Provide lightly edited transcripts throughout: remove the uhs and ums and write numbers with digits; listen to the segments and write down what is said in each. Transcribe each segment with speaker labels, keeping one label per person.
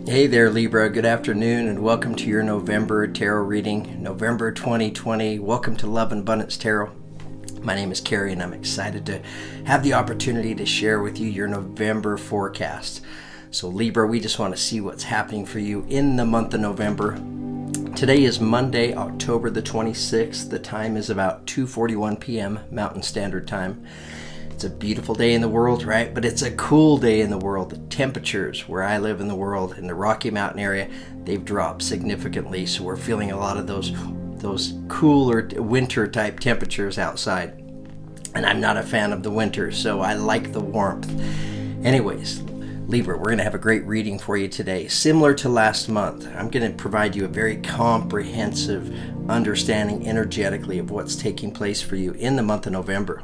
Speaker 1: Hey there, Libra. Good afternoon and welcome to your November tarot reading, November 2020. Welcome to Love and Abundance Tarot. My name is Carrie and I'm excited to have the opportunity to share with you your November forecast. So Libra, we just want to see what's happening for you in the month of November. Today is Monday, October the 26th. The time is about 2:41 p.m. Mountain Standard Time. It's a beautiful day in the world, right? But it's a cool day in the world. The temperatures where I live in the world, in the Rocky Mountain area, they've dropped significantly. So we're feeling a lot of those cooler winter type temperatures outside. And I'm not a fan of the winter, so I like the warmth. Anyways, Libra, we're going to have a great reading for you today. Similar to last month, I'm going to provide you a very comprehensive understanding energetically of what's taking place for you in the month of November.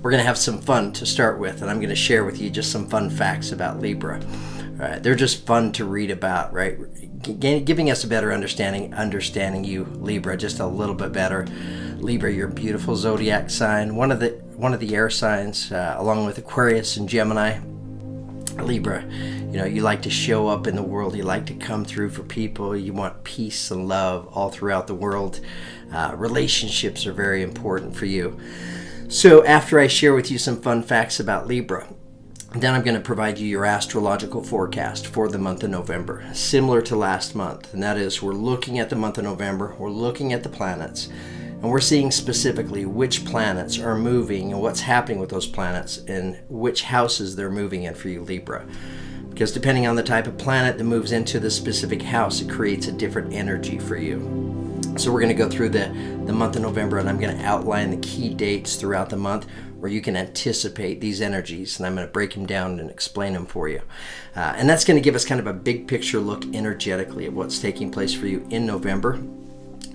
Speaker 1: We're going to have some fun to start with, and I'm going to share with you just some fun facts about Libra. All right, they're just fun to read about, right? Giving us a better understanding you, Libra, just a little bit better. Libra, you're a beautiful zodiac sign, one of the air signs, along with Aquarius and Gemini. Libra, you know, you like to show up in the world. You like to come through for people. You want peace and love all throughout the world. Relationships are very important for you. So after I share with you some fun facts about Libra, then I'm going to provide you your astrological forecast for the month of November, similar to last month. And that is, we're looking at the month of November, we're looking at the planets, and we're seeing specifically which planets are moving and what's happening with those planets and which houses they're moving in for you, Libra. Because depending on the type of planet that moves into the specific house, it creates a different energy for you. So we're going to go through the month of November, and I'm going to outline the key dates throughout the month where you can anticipate these energies, and I'm going to break them down and explain them for you. And that's going to give us kind of a big picture look energetically at what's taking place for you in November.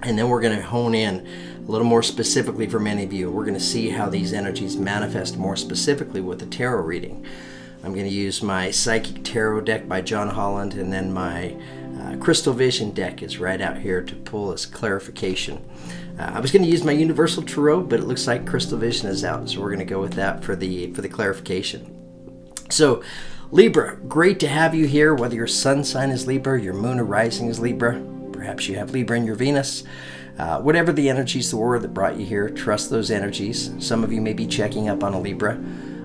Speaker 1: And then we're going to hone in a little more specifically for many of you. We're going to see how these energies manifest more specifically with the tarot reading. I'm going to use my Psychic Tarot deck by John Holland, and then my Crystal Vision deck is right out here to pull as clarification. I was going to use my Universal Tarot, but it looks like Crystal Vision is out, so we're going to go with that for the clarification. So, Libra, great to have you here, whether your sun sign is Libra, your moon or rising is Libra, perhaps you have Libra in your Venus. Whatever the energies were that brought you here, trust those energies. Some of you may be checking up on a Libra.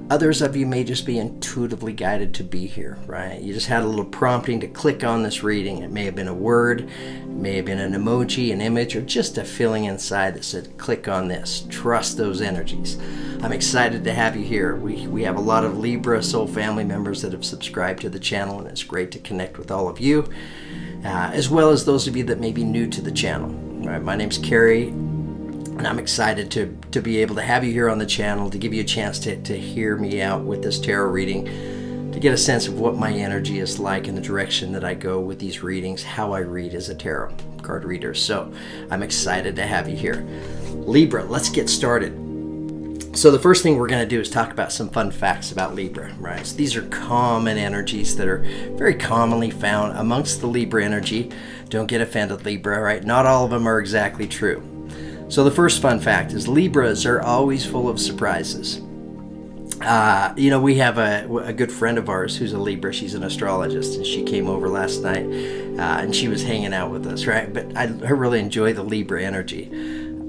Speaker 1: Others of you may just be intuitively guided to be here, right? You just had a little prompting to click on this reading. It may have been a word, it may have been an emoji, an image, or just a feeling inside that said, click on this. Trust those energies. I'm excited to have you here. We have a lot of Libra Soul family members that have subscribed to the channel, and it's great to connect with all of you, as well as those of you that may be new to the channel. All right, my name's Carrie. And I'm excited to be able to have you here on the channel, to give you a chance to hear me out with this tarot reading, to get a sense of what my energy is like in the direction that I go with these readings, how I read as a tarot card reader. So I'm excited to have you here. Libra, let's get started. So the first thing we're going to do is talk about some fun facts about Libra, right? So these are common energies that are very commonly found amongst the Libra energy. Don't get offended, Libra, right? Not all of them are exactly true. So the first fun fact is Libras are always full of surprises. You know, we have a good friend of ours who's a Libra. She's an astrologist, and she came over last night, and she was hanging out with us, right? But I really enjoy the Libra energy.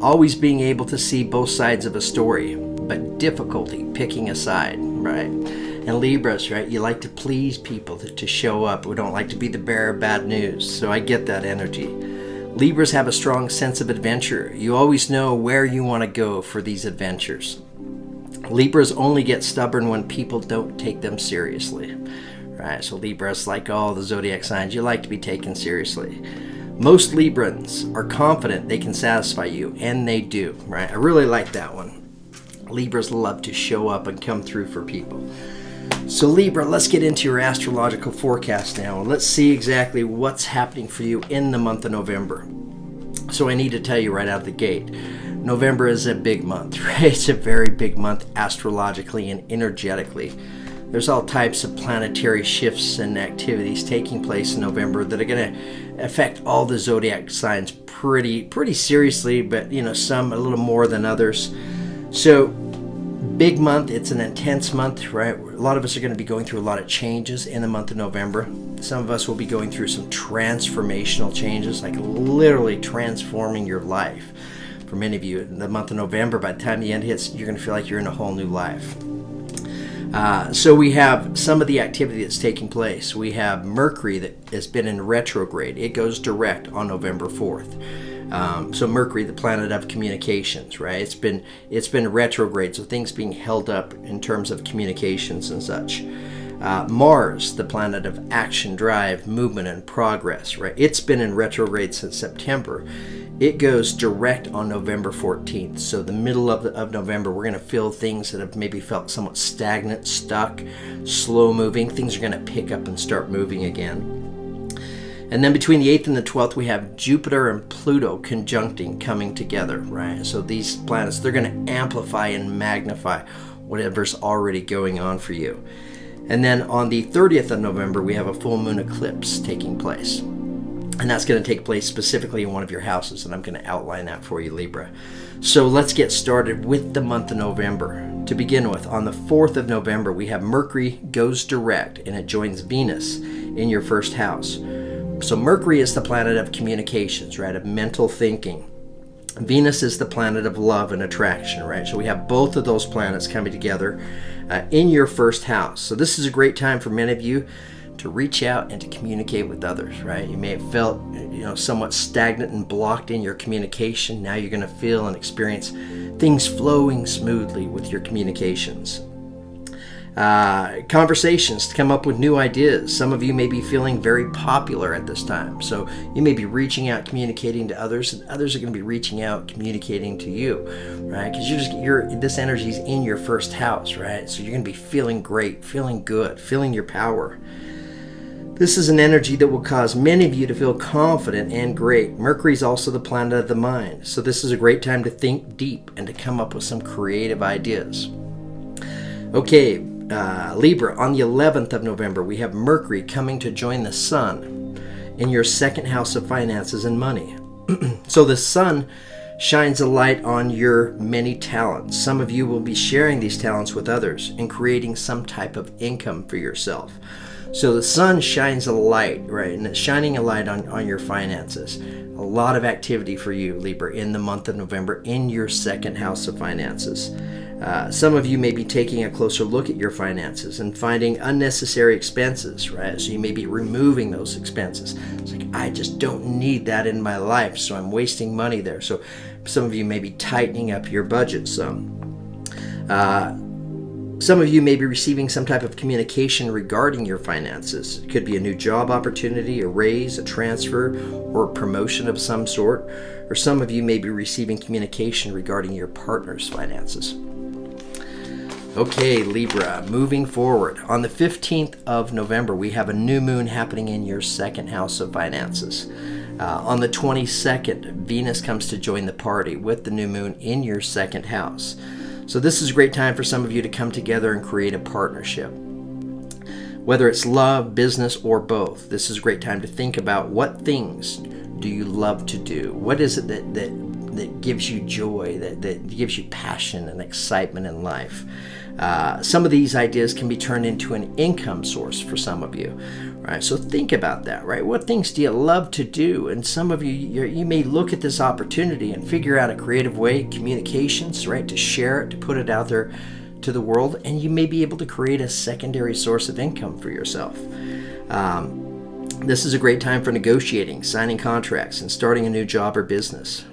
Speaker 1: Always being able to see both sides of a story, but difficulty picking a side, right? And Libras, right, you like to please people, to show up. We don't like to be the bearer of bad news, so I get that energy. Libras have a strong sense of adventure. You always know where you want to go for these adventures. Libras only get stubborn when people don't take them seriously. Right, so Libras, like all the zodiac signs, you like to be taken seriously. Most Librans are confident they can satisfy you, and they do. Right, I really like that one. Libras love to show up and come through for people. So Libra, let's get into your astrological forecast now, and let's see exactly what's happening for you in the month of November. So I need to tell you right out of the gate, November is a big month, right? It's a very big month astrologically and energetically. There's all types of planetary shifts and activities taking place in November that are going to affect all the zodiac signs pretty seriously, but you know, some a little more than others. So big month, it's an intense month, right? A lot of us are going to be going through a lot of changes in the month of November. Some of us will be going through some transformational changes, like literally transforming your life. For many of you, in the month of November, by the time the end hits, you're going to feel like you're in a whole new life. So we have some of the activity that's taking place. We have Mercury that has been in retrograde. It goes direct on November 4th. So Mercury, the planet of communications, right? It's been retrograde, so things being held up in terms of communications and such. Mars, the planet of action, drive, movement, and progress, right? It's been in retrograde since September. It goes direct on November 14th. So the middle of November, we're going to feel things that have maybe felt somewhat stagnant, stuck, slow moving. Things are going to pick up and start moving again. And then between the 8th and the 12th, we have Jupiter and Pluto conjuncting, coming together, right? So these planets, they're going to amplify and magnify whatever's already going on for you. And then on the 30th of November, we have a full moon eclipse taking place. And that's going to take place specifically in one of your houses, and I'm going to outline that for you, Libra. So let's get started with the month of November. To begin with, on the 4th of November, we have Mercury goes direct, and it joins Venus in your first house. So Mercury is the planet of communications, right, of mental thinking. Venus is the planet of love and attraction, right? So we have both of those planets coming together in your first house. So this is a great time for many of you to reach out and to communicate with others, right? You may have felt, somewhat stagnant and blocked in your communication. Now you're going to feel and experience things flowing smoothly with your communications. Conversations to come up with new ideas. Some of you may be feeling very popular at this time. So you may be reaching out, communicating to others, and others are going to be reaching out, communicating to you, right? Because this energy is in your first house, right? So you're going to be feeling great, feeling good, feeling your power. This is an energy that will cause many of you to feel confident and great. Mercury is also the planet of the mind. So this is a great time to think deep and to come up with some creative ideas. Okay, Libra, on the 11th of November, we have Mercury coming to join the Sun in your second house of finances and money. So the Sun shines a light on your many talents. Some of you will be sharing these talents with others and creating some type of income for yourself. So the Sun shines a light, right? And it's shining a light on your finances. A lot of activity for you, Libra, in the month of November in your second house of finances. Some of you may be taking a closer look at your finances and finding unnecessary expenses, right? So you may be removing those expenses. It's like, I just don't need that in my life, so I'm wasting money there. So some of you may be tightening up your budget some. Some of you may be receiving some type of communication regarding your finances. It could be a new job opportunity, a raise, a transfer, or a promotion of some sort. Or some of you may be receiving communication regarding your partner's finances. Okay, Libra, moving forward. On the 15th of November, we have a new moon happening in your second house of finances. On the 22nd, Venus comes to join the party with the new moon in your second house. So this is a great time for some of you to come together and create a partnership. Whether it's love, business, or both, this is a great time to think about what things do you love to do? What is it that gives you joy, that gives you passion and excitement in life? Some of these ideas can be turned into an income source for some of you, right? So think about that, right? What things do you love to do? And some of you may look at this opportunity and figure out a creative way, communications, right, to share it, to put it out there to the world, and you may be able to create a secondary source of income for yourself. This is a great time for negotiating, signing contracts, and starting a new job or business.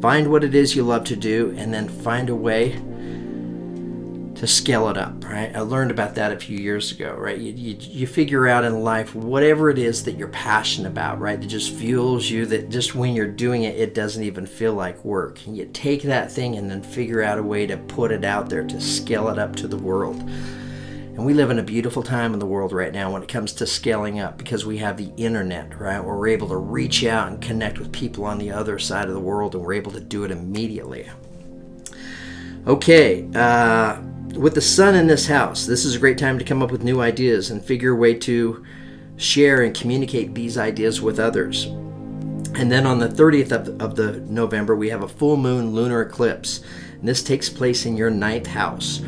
Speaker 1: Find what it is you love to do, and then find a way to scale it up, right? I learned about that a few years ago, right? You figure out in life whatever it is that you're passionate about, right? That just fuels you, that just when you're doing it, it doesn't even feel like work. And you take that thing and then figure out a way to put it out there, to scale it up to the world. And we live in a beautiful time in the world right now when it comes to scaling up, because we have the internet, right? Where we're able to reach out and connect with people on the other side of the world, and we're able to do it immediately. Okay, with the Sun in this house, this is a great time to come up with new ideas and figure a way to share and communicate these ideas with others. And then on the 30th of the November, we have a full moon lunar eclipse. And this takes place in your 9th house.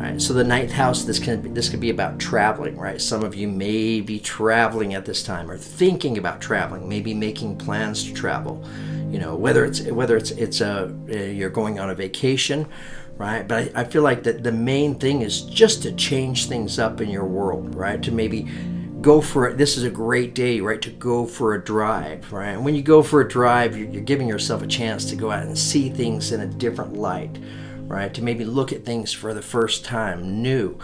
Speaker 1: right? So the ninth house, this could be about traveling, right? Some of you may be traveling at this time or thinking about traveling, maybe making plans to travel. You know, whether it's you're going on a vacation, right? But I feel like that the main thing is just to change things up in your world, right? To maybe go for it. This is a great day, right? To go for a drive, right? And when you go for a drive, you're giving yourself a chance to go out and see things in a different light, right? To maybe look at things for the first time, new.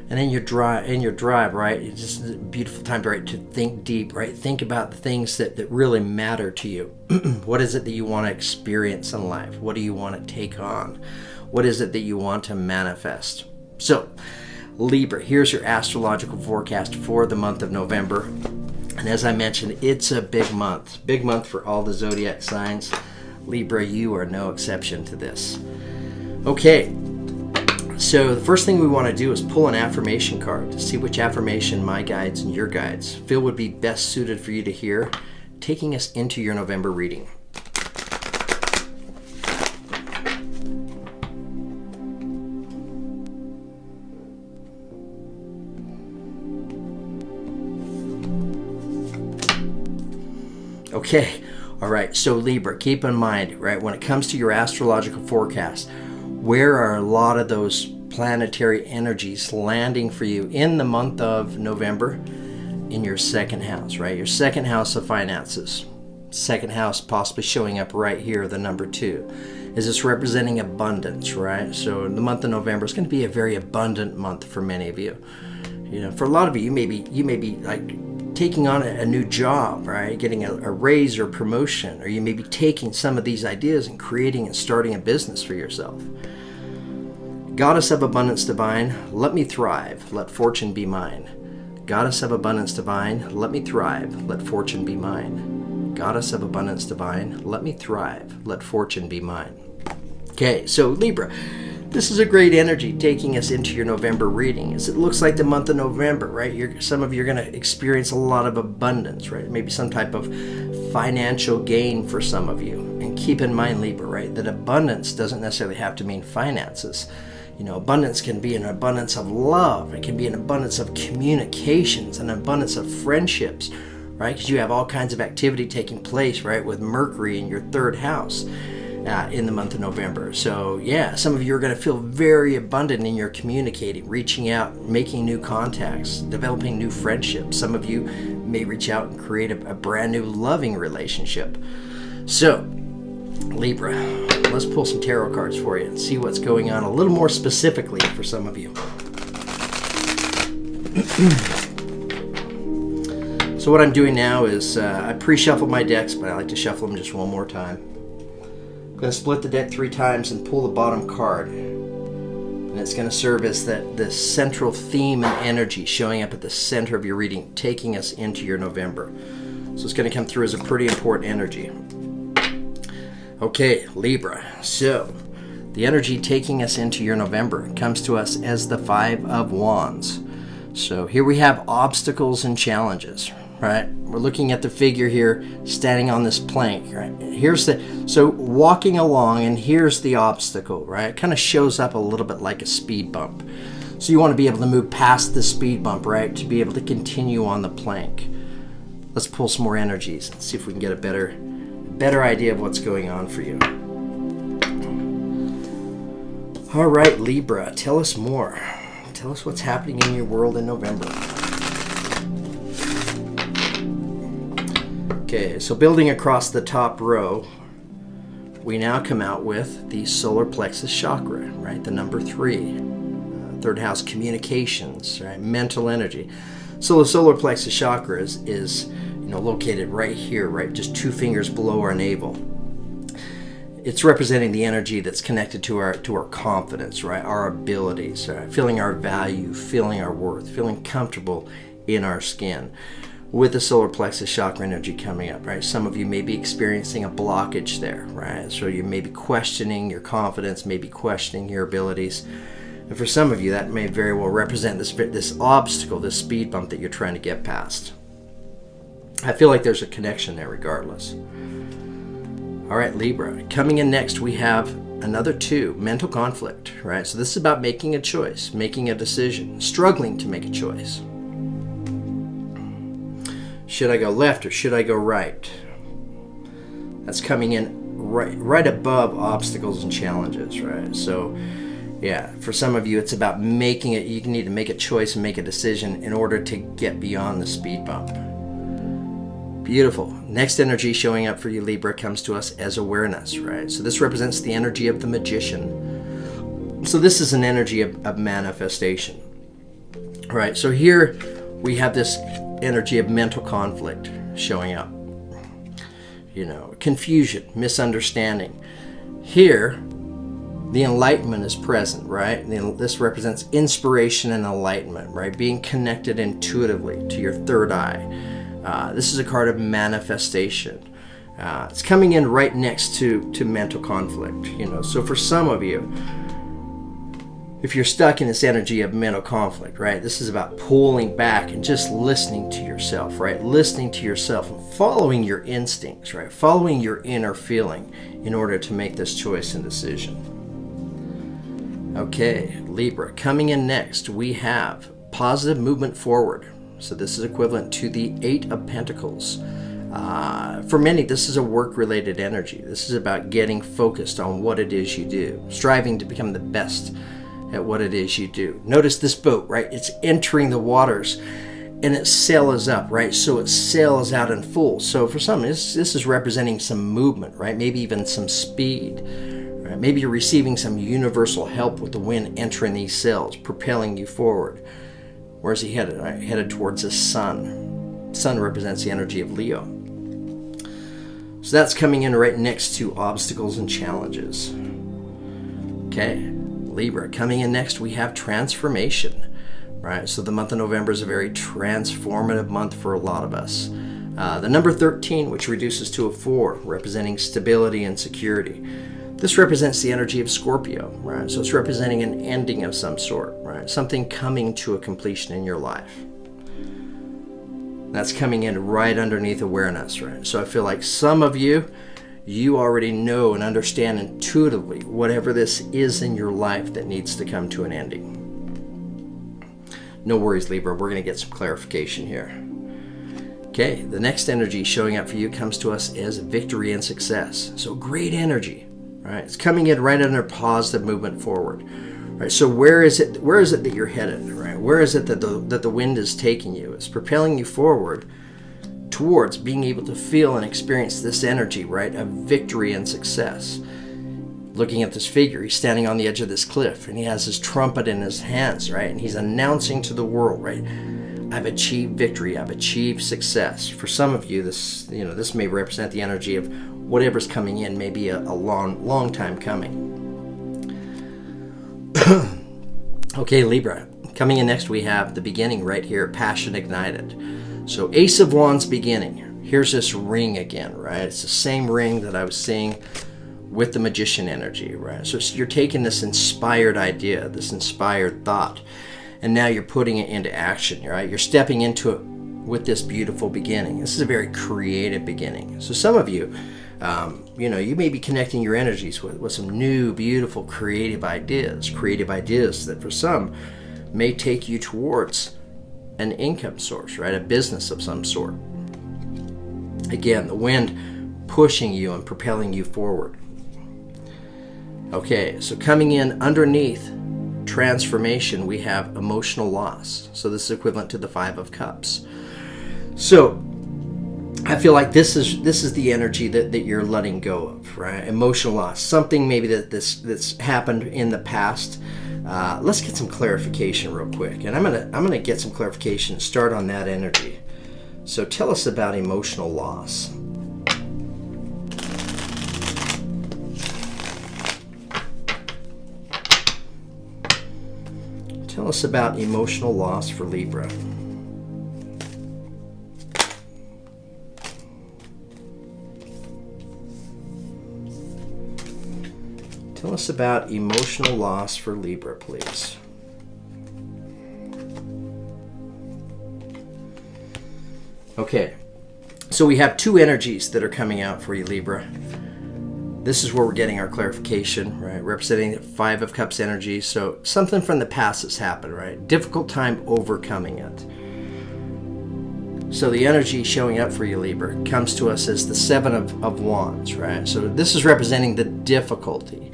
Speaker 1: And then your drive, right? It's just a beautiful time, right? To think deep, right? Think about the things that really matter to you. What is it that you want to experience in life? What do you want to take on? What is it that you want to manifest? So, Libra, here's your astrological forecast for the month of November. And as I mentioned, it's a big month. Big month for all the zodiac signs. Libra, you are no exception to this. Okay. So the first thing we want to do is pull an affirmation card to see which affirmation my guides and your guides feel would be best suited for you to hear, taking us into your November reading. Okay, all right, so Libra, keep in mind, right, when it comes to your astrological forecast, where are a lot of those planetary energies landing for you in the month of November? In your second house, right? Your second house of finances. Second house possibly showing up right here, the number 2. Is this representing abundance, right? So in the month of November, it's going to be a very abundant month for many of you. You know, for a lot of you, you may be like taking on a new job, right? Getting a raise or promotion, or you may be taking some of these ideas and creating and starting a business for yourself. Goddess of Abundance Divine, let me thrive, let fortune be mine. Goddess of Abundance Divine, let me thrive, let fortune be mine. Goddess of Abundance Divine, let me thrive, let fortune be mine. Okay, so Libra, this is a great energy taking us into your November reading. As it looks like the month of November, right? Some of you are going to experience a lot of abundance, right? Maybe some type of financial gain for some of you. And keep in mind, Libra, right, that abundance doesn't necessarily have to mean finances. You know, abundance can be an abundance of love. It can be an abundance of communications, an abundance of friendships, right? Because you have all kinds of activity taking place, right, with Mercury in your third house in the month of November. So, yeah, some of you are going to feel very abundant in your communicating, reaching out, making new contacts, developing new friendships. Some of you may reach out and create a brand new loving relationship. So, Libra, let's pull some tarot cards for you and see what's going on a little more specifically for some of you. So what I'm doing now is I pre-shuffled my decks, but I like to shuffle them just one more time. I'm going to split the deck 3 times and pull the bottom card. And it's going to serve as the central theme and energy showing up at the center of your reading, taking us into your November. So it's going to come through as a pretty important energy. Okay, Libra, so the energy taking us into your November comes to us as the 5 of Wands. So here we have obstacles and challenges, right? We're looking at the figure here standing on this plank, right? So walking along, and here's the obstacle, right? It kind of shows up a little bit like a speed bump. So you want to be able to move past the speed bump, right? To be able to continue on the plank. Let's pull some more energies and see if we can get a better idea of what's going on for you. All right, Libra, tell us more. Tell us what's happening in your world in November. Okay, so building across the top row, we now come out with the solar plexus chakra, right? The number 3, third house communications, right? Mental energy. So the solar plexus chakra is located right here, right, just 2 fingers below our navel. It's representing the energy that's connected to our confidence, right, our abilities, right? Feeling our value, feeling our worth, feeling comfortable in our skin. With the solar plexus chakra energy coming up, right? Some of you may be experiencing a blockage there, right? So you may be questioning your confidence, maybe questioning your abilities. And for some of you, that may very well represent this obstacle, this speed bump that you're trying to get past. I feel like there's a connection there regardless. All right, Libra. Coming in next, we have another 2, mental conflict, right? So this is about making a choice, making a decision, struggling to make a choice. Should I go left or should I go right? That's coming in right above obstacles and challenges, right? So yeah, for some of you, it's about making it. You need to make a choice and make a decision in order to get beyond the speed bump. Beautiful. Next energy showing up for you, Libra, comes to us as awareness, right? So this represents the energy of the magician. So this is an energy of manifestation, right? So here we have this energy of mental conflict showing up. You know, confusion, misunderstanding. Here, the enlightenment is present, right? This represents inspiration and enlightenment, right? Being connected intuitively to your third eye. This is a card of manifestation. It's coming in right next to mental conflict, you know. So for some of you, if you're stuck in this energy of mental conflict, right? This is about pulling back and just listening to yourself, right? Listening to yourself and following your instincts, right? Following your inner feeling in order to make this choice and decision. Okay, Libra, coming in next, we have positive movement forward. So this is equivalent to the 8 of Pentacles. For many, this is a work-related energy. This is about getting focused on what it is you do, striving to become the best at what it is you do. Notice this boat, right? It's entering the waters and its sail is up, right? So its sail is out in full. So for some, this is representing some movement, right? Maybe even some speed, right? Maybe you're receiving some universal help with the wind entering these sails, propelling you forward. Where's he headed? Right? Headed towards the sun. Sun represents the energy of Leo. So that's coming in right next to obstacles and challenges. Okay. Libra, coming in next, we have transformation, right? So the month of November is a very transformative month for a lot of us. The number 13, which reduces to a 4, representing stability and security. This represents the energy of Scorpio, right? So it's representing an ending of some sort, right? Something coming to a completion in your life. That's coming in right underneath awareness, right? So I feel like some of you, you already know and understand intuitively whatever this is in your life that needs to come to an ending. No worries, Libra. We're going to get some clarification here. Okay, the next energy showing up for you comes to us as victory and success. So great energy, right? It's coming in right under positive movement forward. Right, so where is it that you're headed, right? Where is it that the wind is taking you? It's propelling you forward towards being able to feel and experience this energy, right, of victory and success. Looking at this figure, he's standing on the edge of this cliff and he has his trumpet in his hands, right, and he's announcing to the world, right, I've achieved victory, I've achieved success. For some of you, this may represent the energy of whatever's coming in, maybe a long time coming. Okay, Libra, coming in next we have the beginning right here, passion ignited. So Ace of Wands beginning. Here's this ring again, right? It's the same ring that I was seeing with the magician energy, right? So you're taking this inspired idea, this inspired thought, and now you're putting it into action, right? You're stepping into it with this beautiful beginning. This is a very creative beginning. So some of you, you may be connecting your energies with some new, beautiful, creative ideas that for some may take you towards an income source, right? A business of some sort. Again, the wind pushing you and propelling you forward. Okay, so coming in underneath transformation, we have emotional loss. So this is equivalent to the 5 of Cups. So I feel like this is the energy that you're letting go of, right? Emotional loss, something maybe that's happened in the past. Let's get some clarification real quick, and I'm gonna get some clarification and start on that energy. So tell us about emotional loss. Tell us about emotional loss for Libra. Tell us about emotional loss for Libra, please. Okay, so we have 2 energies that are coming out for you, Libra. This is where we're getting our clarification, right? Representing the Five of Cups energy. So something from the past has happened, right? Difficult time overcoming it. So the energy showing up for you, Libra, comes to us as the Seven of Wands, right? So this is representing the difficulty.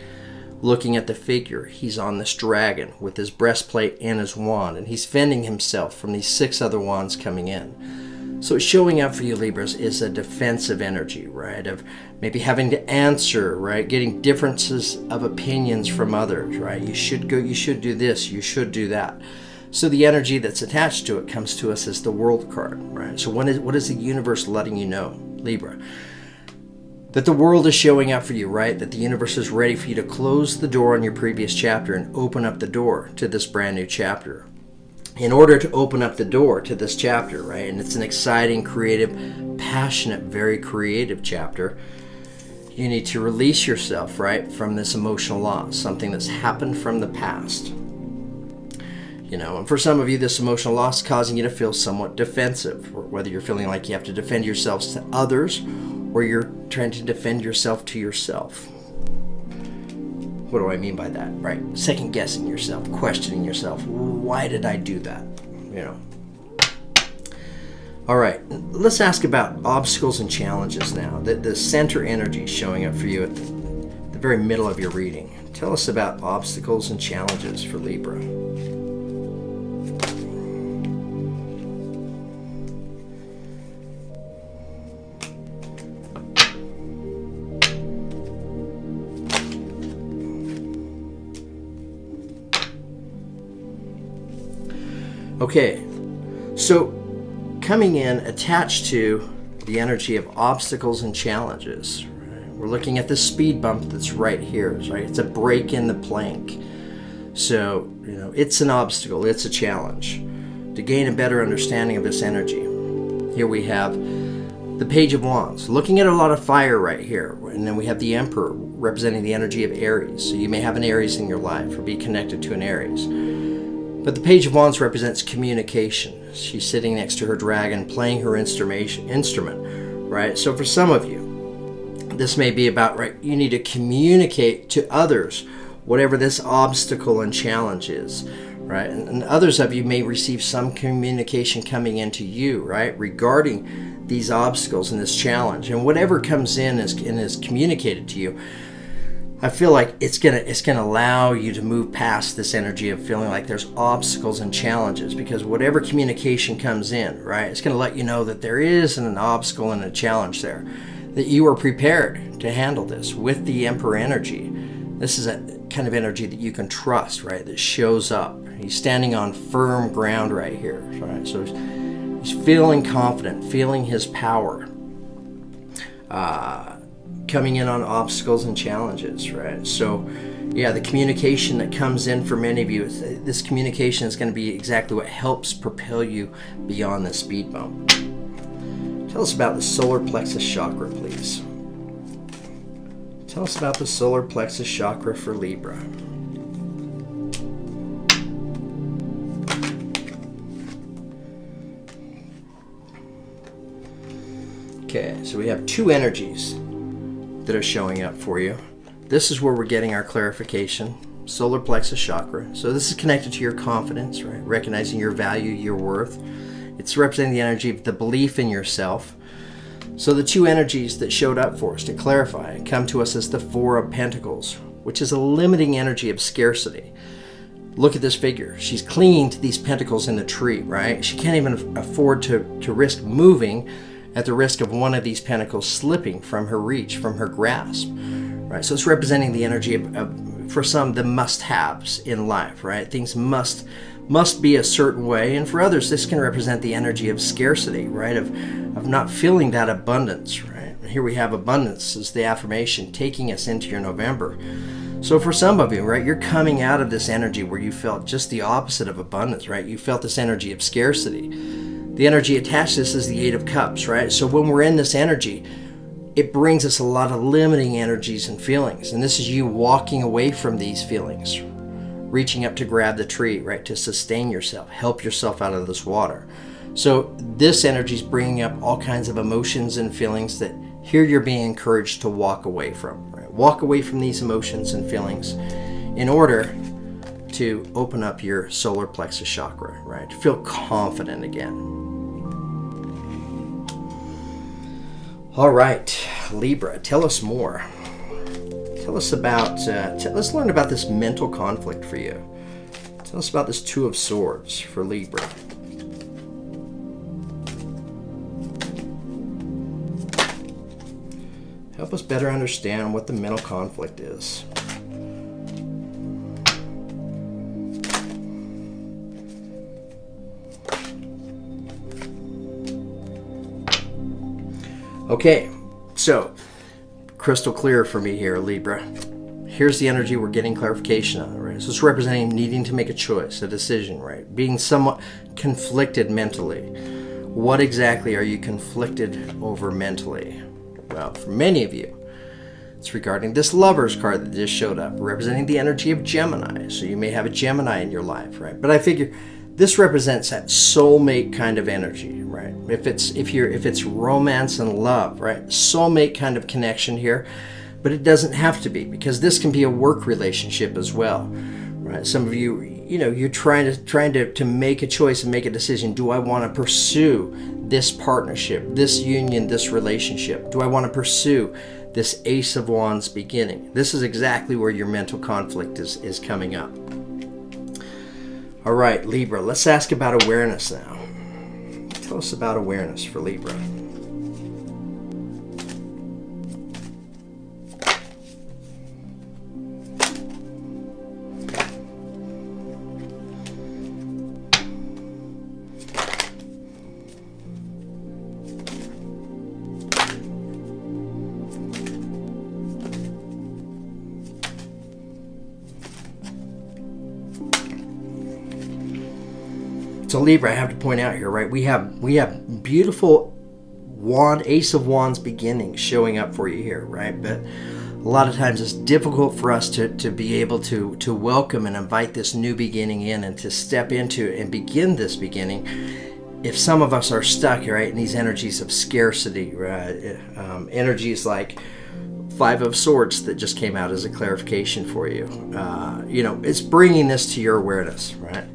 Speaker 1: Looking at the figure, he's on this dragon with his breastplate and his wand, and he's fending himself from these 6 other wands coming in. So showing up for you, Libras, is a defensive energy, right? Of maybe having to answer, right? Getting differences of opinions from others, right? You should go, you should do this, you should do that. So the energy that's attached to it comes to us as the World card, right? So what is the universe letting you know, Libra? That the world is showing up for you, right? That the universe is ready for you to close the door on your previous chapter and open up the door to this brand new chapter. In order to open up the door to this chapter, right? And it's an exciting, creative, passionate, very creative chapter. You need to release yourself, right, from this emotional loss, something that's happened from the past. You know, and for some of you, this emotional loss is causing you to feel somewhat defensive, whether you're feeling like you have to defend yourselves to others or you're trying to defend yourself to yourself. What do I mean by that, right? Second guessing yourself, questioning yourself. Why did I do that? You know. All right, let's ask about obstacles and challenges now. The center energy showing up for you at the very middle of your reading. Tell us about obstacles and challenges for Libra. Okay, so coming in attached to the energy of obstacles and challenges, right? We're looking at the speed bump that's right here, right? It's a break in the plank. So, you know, it's an obstacle, it's a challenge. To gain a better understanding of this energy, here we have the Page of Wands, looking at a lot of fire right here. And then we have the Emperor representing the energy of Aries. So you may have an Aries in your life or be connected to an Aries. But the Page of Wands represents communication. She's sitting next to her dragon, playing her instrument, right? So for some of you, this may be about, right, you need to communicate to others whatever this obstacle and challenge is, right? And others of you may receive some communication coming into you, right, regarding these obstacles and this challenge. And whatever comes in and is communicated to you, I feel like it's gonna allow you to move past this energy of feeling like there's obstacles and challenges, because whatever communication comes in, right, it's gonna let you know that there is an obstacle and a challenge there, that you are prepared to handle this with the Emperor energy. This is a kind of energy that you can trust, right, that shows up. He's standing on firm ground right here, right? So he's feeling confident, feeling his power. Coming in on obstacles and challenges, right? So yeah, the communication that comes in for many of you, this communication is going to be exactly what helps propel you beyond the speed bump. Tell us about the solar plexus chakra, please. Tell us about the solar plexus chakra for Libra. Okay, so we have two energies that are showing up for you. This is where we're getting our clarification. Solar plexus chakra. So this is connected to your confidence, right? Recognizing your value, your worth. It's representing the energy of the belief in yourself. So the two energies that showed up for us to clarify come to us as the Four of Pentacles, which is a limiting energy of scarcity. Look at this figure. She's clinging to these pentacles in the tree, right? She can't even afford to risk moving at the risk of one of these pentacles slipping from her reach, from her grasp, right? So it's representing the energy of for some, the must-haves in life, right? Things must be a certain way, and for others, this can represent the energy of scarcity, right? Of not feeling that abundance, right? Here we have abundance as the affirmation taking us into your November. So for some of you, right, you're coming out of this energy where you felt just the opposite of abundance, right? You felt this energy of scarcity. The energy attached to this is the Eight of Cups, right? So when we're in this energy, it brings us a lot of limiting energies and feelings. And this is you walking away from these feelings, reaching up to grab the tree, right? To sustain yourself, help yourself out of this water. So this energy is bringing up all kinds of emotions and feelings that here you're being encouraged to walk away from, right? Walk away from these emotions and feelings in order to open up your solar plexus chakra, right? Feel confident again. All right, Libra, tell us more. Tell us about, let's learn about this mental conflict for you. Tell us about this Two of Swords for Libra. Help us better understand what the mental conflict is. Okay, so crystal clear for me here, Libra. Here's the energy we're getting clarification on, right? So it's representing needing to make a choice, a decision, right? Being somewhat conflicted mentally. What exactly are you conflicted over mentally? Well, for many of you, it's regarding this Lover's card that just showed up, representing the energy of Gemini. So you may have a Gemini in your life, right? But I figure this represents that soulmate kind of energy, right? If it's romance and love, right? Soulmate kind of connection here, but it doesn't have to be, because this can be a work relationship as well, right? Some of you, you're trying to make a choice and make a decision. Do I want to pursue this partnership, this union, this relationship? Do I want to pursue this Ace of Wands beginning? This is exactly where your mental conflict is coming up. All right, Libra, let's ask about awareness now. Tell us about awareness for Libra. So Libra, I have to point out here, right? We have beautiful Ace of Wands beginnings showing up for you here, right? But a lot of times it's difficult for us to be able to welcome and invite this new beginning in and to step into and begin this beginning. If some of us are stuck, right, in these energies of scarcity, right? Energies like Five of Swords that just came out as a clarification for you. It's bringing this to your awareness, right?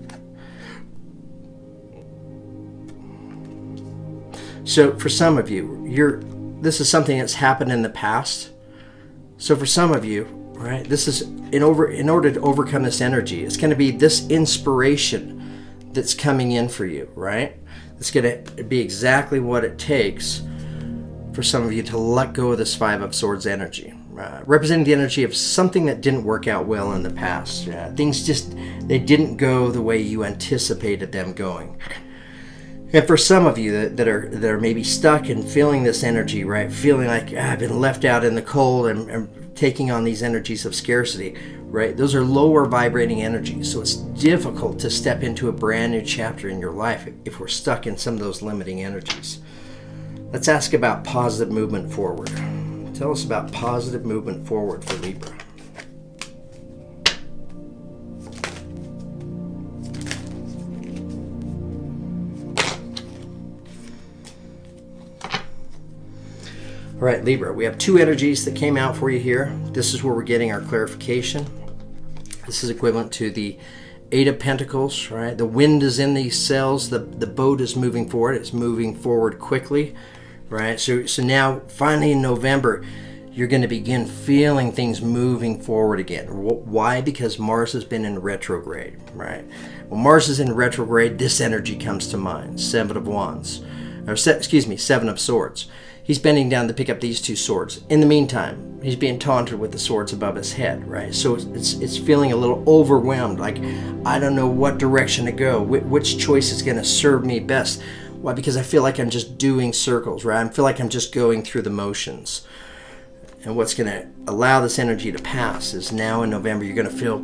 Speaker 1: So for some of you, this is something that's happened in the past. So for some of you, right, this is in order to overcome this energy, it's going to be this inspiration that's coming in for you, right? It's going to be exactly what it takes for some of you to let go of this Five of Swords energy, representing the energy of something that didn't work out well in the past. Things they didn't go the way you anticipated them going. And for some of you that are maybe stuck and feeling this energy, right? Feeling like, I've been left out in the cold and taking on these energies of scarcity, right? Those are lower vibrating energies. So it's difficult to step into a brand new chapter in your life if we're stuck in some of those limiting energies. Let's ask about positive movement forward. Tell us about positive movement forward for Libra. All right, Libra, we have two energies that came out for you here. This is where we're getting our clarification. This is equivalent to the Eight of Pentacles, right? The wind is in these sails. The boat is moving forward. It's moving forward quickly, right? So now, finally in November, you're going to begin feeling things moving forward again. Why? Because Mars has been in retrograde, right? When Mars is in retrograde, this energy comes to mind. Seven of Swords. He's bending down to pick up these two swords. In the meantime, he's being taunted with the swords above his head, right? So it's feeling a little overwhelmed, like, I don't know what direction to go, which choice is going to serve me best. Why? Because I feel like I'm just doing circles, right? I feel like I'm just going through the motions. And what's going to allow this energy to pass is now in November, you're going to feel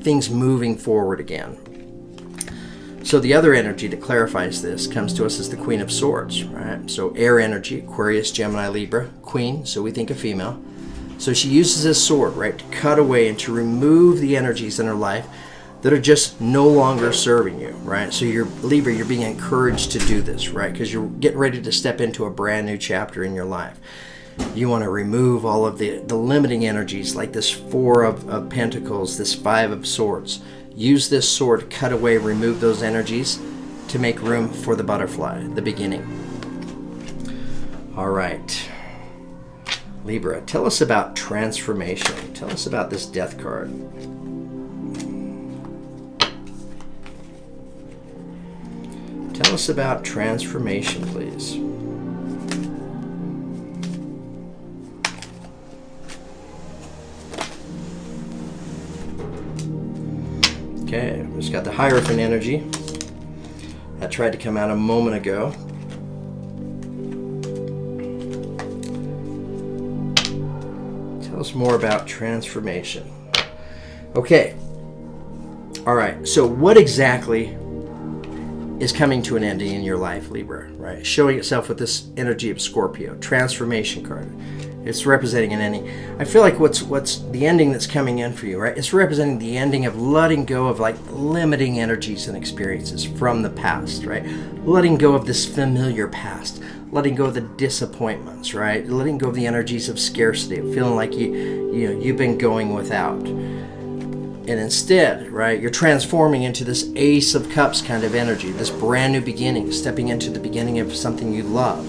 Speaker 1: things moving forward again. So the other energy that clarifies this comes to us as the Queen of Swords, right? So air energy, Aquarius, Gemini, Libra, Queen, so we think a female. So she uses this sword, right, to cut away and to remove the energies in her life that are just no longer serving you, right? So Libra, you're being encouraged to do this, right? Because you're getting ready to step into a brand new chapter in your life. You want to remove all of the limiting energies, like this Four of Pentacles, this Five of Swords. Use this sword to cut away, remove those energies to make room for the butterfly, the beginning. All right. Libra, tell us about transformation. Tell us about this Death card. Tell us about transformation, please. Okay, we just got the Hierophant energy. That tried to come out a moment ago. Tell us more about transformation. Okay. All right, so what exactly is coming to an ending in your life, Libra, right? Showing itself with this energy of Scorpio, transformation card. It's representing an ending. I feel like what's the ending that's coming in for you, right? It's representing the ending of letting go of like limiting energies and experiences from the past, right? Letting go of this familiar past, letting go of the disappointments, right? Letting go of the energies of scarcity, of feeling like you've been going without. And instead, right, you're transforming into this Ace of Cups kind of energy, this brand new beginning, stepping into the beginning of something you love.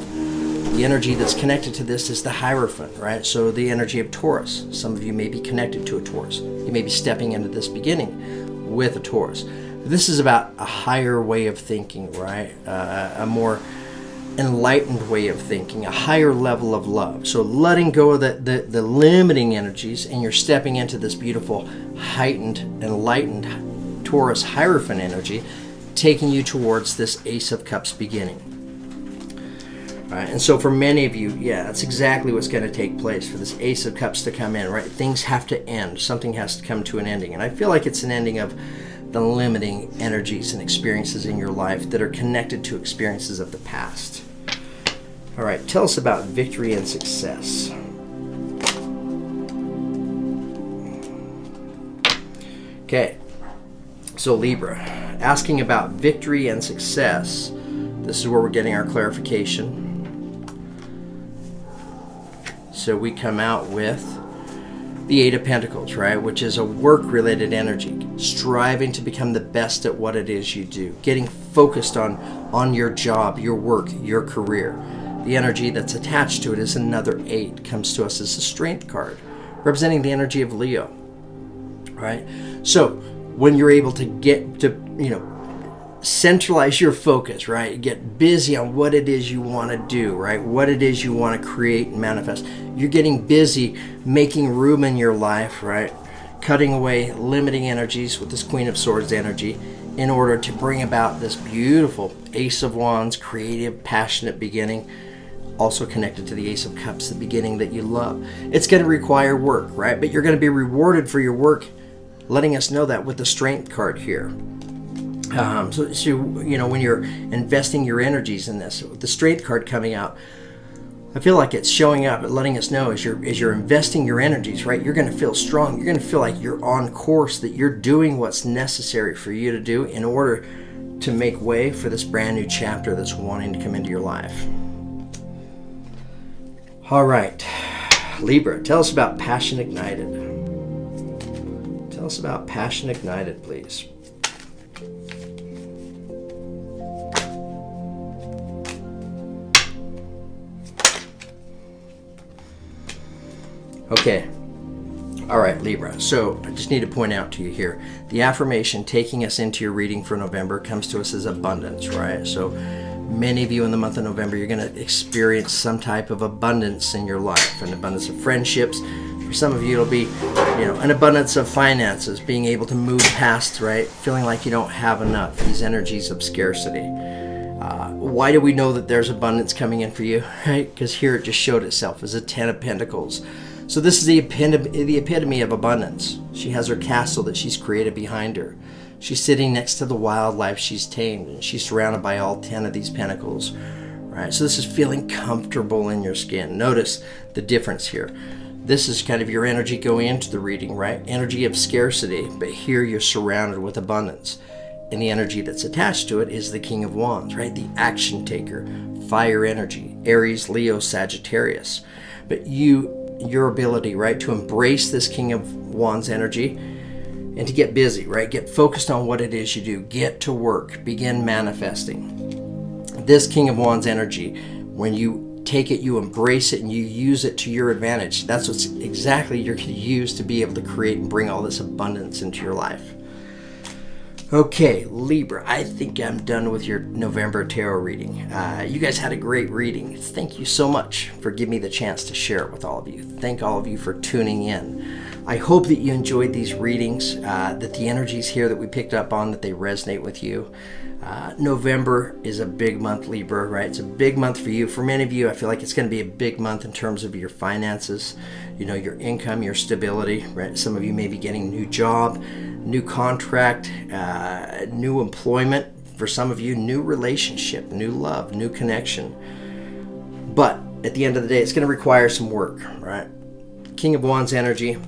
Speaker 1: The energy that's connected to this is the Hierophant, right? So the energy of Taurus. Some of you may be connected to a Taurus. You may be stepping into this beginning with a Taurus. This is about a higher way of thinking, right? A more enlightened way of thinking, a higher level of love. So letting go of the limiting energies, and you're stepping into this beautiful, heightened, enlightened Taurus Hierophant energy, taking you towards this Ace of Cups beginning. All right, and so for many of you, yeah, that's exactly what's going to take place for this Ace of Cups to come in, right? Things have to end. Something has to come to an ending. And I feel like it's an ending of the limiting energies and experiences in your life that are connected to experiences of the past. All right, tell us about victory and success. Okay, so Libra, asking about victory and success. This is where we're getting our clarification. So we come out with the Eight of Pentacles, right? Which is a work-related energy, striving to become the best at what it is you do, getting focused on your job, your work, your career. The energy that's attached to it is another 8, comes to us as a Strength card, representing the energy of Leo, right? So when you're able to get to, centralize your focus, right? Get busy on what it is you want to do, right? What it is you want to create and manifest. You're getting busy making room in your life, right? Cutting away limiting energies with this Queen of Swords energy in order to bring about this beautiful Ace of Wands, creative, passionate beginning, also connected to the Ace of Cups, the beginning that you love. It's going to require work, right? But you're going to be rewarded for your work, letting us know that with the Strength card here. So when you're investing your energies in this, with the Strength card coming out, I feel like it's showing up and letting us know as you're investing your energies, right? You're going to feel strong. You're going to feel like you're on course, that you're doing what's necessary for you to do in order to make way for this brand new chapter that's wanting to come into your life. All right, Libra, tell us about Passion Ignited. Tell us about Passion Ignited, please. Okay. All right, Libra. So I just need to point out to you here, the affirmation taking us into your reading for November comes to us as abundance, right? So many of you in the month of November, you're going to experience some type of abundance in your life, an abundance of friendships. For some of you, it'll be, an abundance of finances, being able to move past, right? Feeling like you don't have enough, these energies of scarcity. Why do we know that there's abundance coming in for you, right? Because here it just showed itself as a 10 of Pentacles. So this is the epitome of abundance. She has her castle that she's created behind her. She's sitting next to the wildlife she's tamed, and she's surrounded by all 10 of these pentacles, right? So this is feeling comfortable in your skin. Notice the difference here. This is kind of your energy going into the reading, right? Energy of scarcity, but here you're surrounded with abundance. And the energy that's attached to it is the King of Wands, right? The action taker, fire energy, Aries, Leo, Sagittarius. but your ability, right, to embrace this King of Wands energy and to get busy, right? Get focused on what it is you do. Get to work. Begin manifesting. This King of Wands energy, when you take it, you embrace it, and you use it to your advantage. That's what's exactly you're going to use to be able to create and bring all this abundance into your life. Okay, Libra, I think I'm done with your November tarot reading. You guys had a great reading. Thank you so much for giving me the chance to share it with all of you. Thank all of you for tuning in. I hope that you enjoyed these readings, that the energies here that we picked up on, that they resonate with you. November is a big month, Libra, right? It's a big month for you. For many of you, I feel like it's going to be a big month in terms of your finances, you know, your income, your stability, right? Some of you may be getting a new job, new contract, new employment. For some of you, new relationship, new love, new connection. But at the end of the day, it's going to require some work, right? King of Wands energy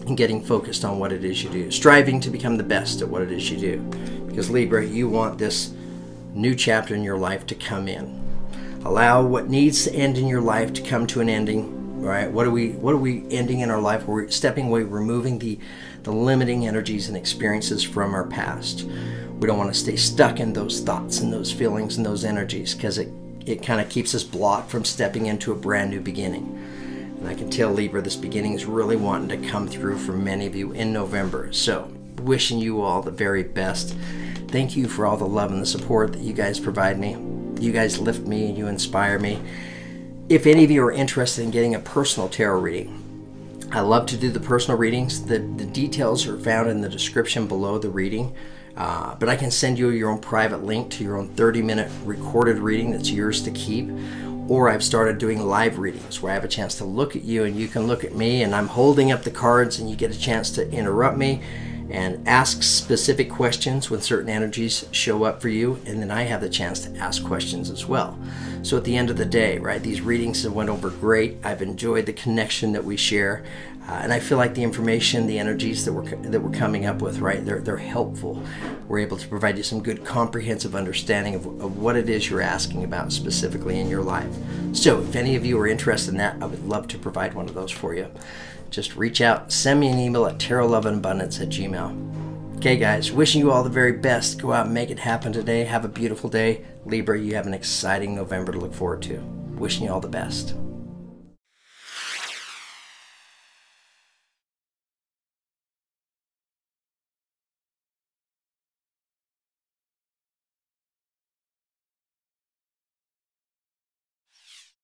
Speaker 1: and getting focused on what it is you do. Striving to become the best at what it is you do. Because Libra, you want this new chapter in your life to come in. Allow what needs to end in your life to come to an ending, right? What are we ending in our life? We're stepping away, removing the limiting energies and experiences from our past. We don't want to stay stuck in those thoughts and those feelings and those energies, because it kind of keeps us blocked from stepping into a brand new beginning. And I can tell, Libra, this beginning is really wanting to come through for many of you in November. So wishing you all the very best. Thank you for all the love and the support that you guys provide me. You guys lift me and you inspire me. If any of you are interested in getting a personal tarot reading, I love to do the personal readings. The details are found in the description below the reading. But I can send you your own private link to your own 30-minute recorded reading that's yours to keep. Or I've started doing live readings where I have a chance to look at you and you can look at me, and I'm holding up the cards and you get a chance to interrupt me and ask specific questions when certain energies show up for you, and then I have the chance to ask questions as well. So at the end of the day, right, these readings have went over great. I've enjoyed the connection that we share, and I feel like the information, the energies that we're coming up with, right, they're helpful. We're able to provide you some good comprehensive understanding of what it is you're asking about specifically in your life. So if any of you are interested in that, I would love to provide one of those for you. Just reach out, send me an email at tarotloveandabundance@gmail.com. Okay, guys, wishing you all the very best. Go out and make it happen today. Have a beautiful day. Libra, you have an exciting November to look forward to. Wishing you all the best.